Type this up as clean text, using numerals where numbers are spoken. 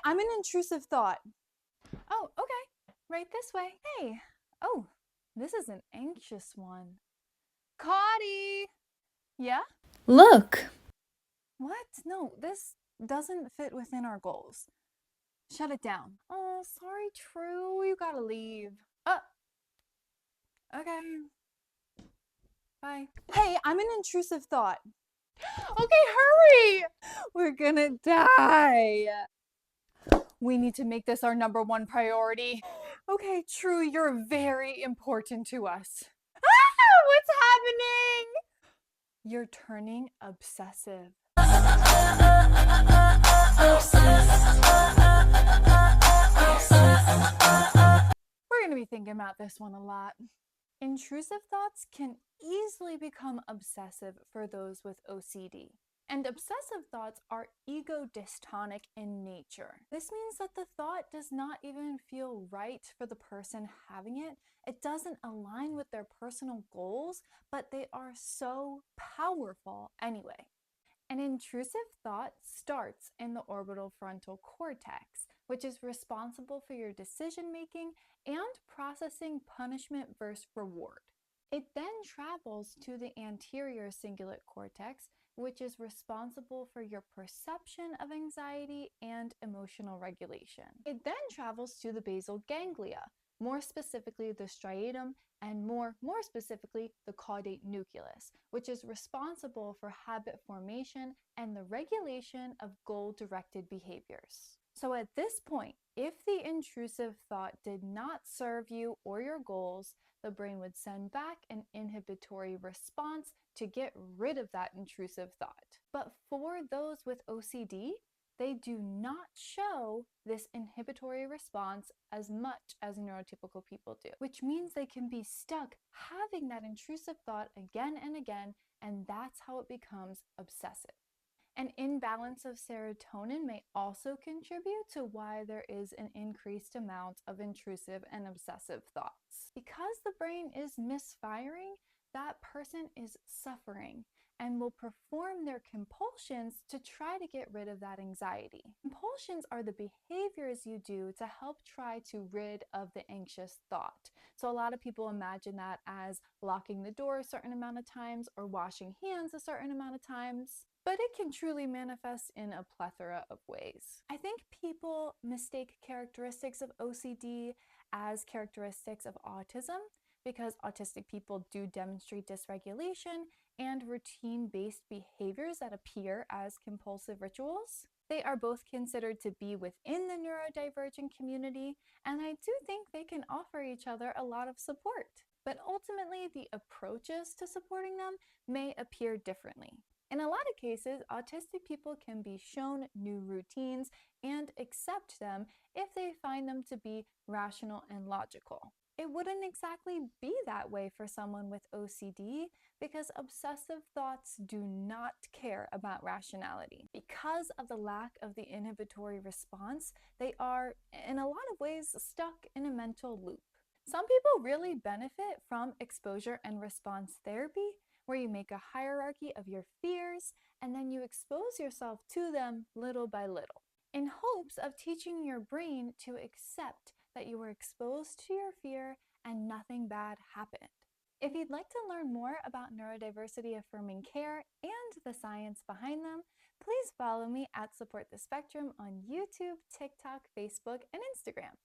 I'm an intrusive thought. Oh, okay. Right this way. Hey. Oh, this is an anxious one. Caudy! Yeah? Look! What? No, this doesn't fit within our goals. Shut it down. Oh, sorry, True. You gotta leave. Okay. Bye. Hey, I'm an intrusive thought. Okay, hurry! We're gonna die. We need to make this our #1 priority. Okay, True, you're very important to us. Ah, what's happening? You're turning obsessive. We're going to be thinking about this one a lot. Intrusive thoughts can easily become obsessive for those with OCD. And obsessive thoughts are ego dystonic in nature. This means that the thought does not even feel right for the person having it. It doesn't align with their personal goals, but they are so powerful anyway. An intrusive thought starts in the orbitalfrontal cortex, which is responsible for your decision making and processing punishment versus reward. It then travels to the anterior cingulate cortex, which is responsible for your perception of anxiety and emotional regulation. It then travels to the basal ganglia, more specifically the striatum, and more specifically the caudate nucleus, which is responsible for habit formation and the regulation of goal-directed behaviors. So at this point, if the intrusive thought did not serve you or your goals, the brain would send back an inhibitory response to get rid of that intrusive thought. But for those with OCD, they do not show this inhibitory response as much as neurotypical people do, which means they can be stuck having that intrusive thought again and again, and that's how it becomes obsessive. An imbalance of serotonin may also contribute to why there is an increased amount of intrusive and obsessive thoughts. Because the brain is misfiring, that person is suffering and will perform their compulsions to try to get rid of that anxiety. Compulsions are the behaviors you do to help try to rid of the anxious thought. So a lot of people imagine that as locking the door a certain amount of times or washing hands a certain amount of times. But it can truly manifest in a plethora of ways. I think people mistake characteristics of OCD as characteristics of autism because autistic people do demonstrate dysregulation and routine-based behaviors that appear as compulsive rituals. They are both considered to be within the neurodivergent community, and I do think they can offer each other a lot of support. But ultimately, the approaches to supporting them may appear differently. In a lot of cases, autistic people can be shown new routines and accept them if they find them to be rational and logical. It wouldn't exactly be that way for someone with OCD because obsessive thoughts do not care about rationality. Because of the lack of the inhibitory response, they are, in a lot of ways, stuck in a mental loop. Some people really benefit from exposure and response therapy, where you make a hierarchy of your fears and then you expose yourself to them little by little, in hopes of teaching your brain to accept that you were exposed to your fear and nothing bad happened. If you'd like to learn more about neurodiversity affirming care and the science behind them, please follow me at Support the Spectrum on YouTube, TikTok, Facebook, and Instagram.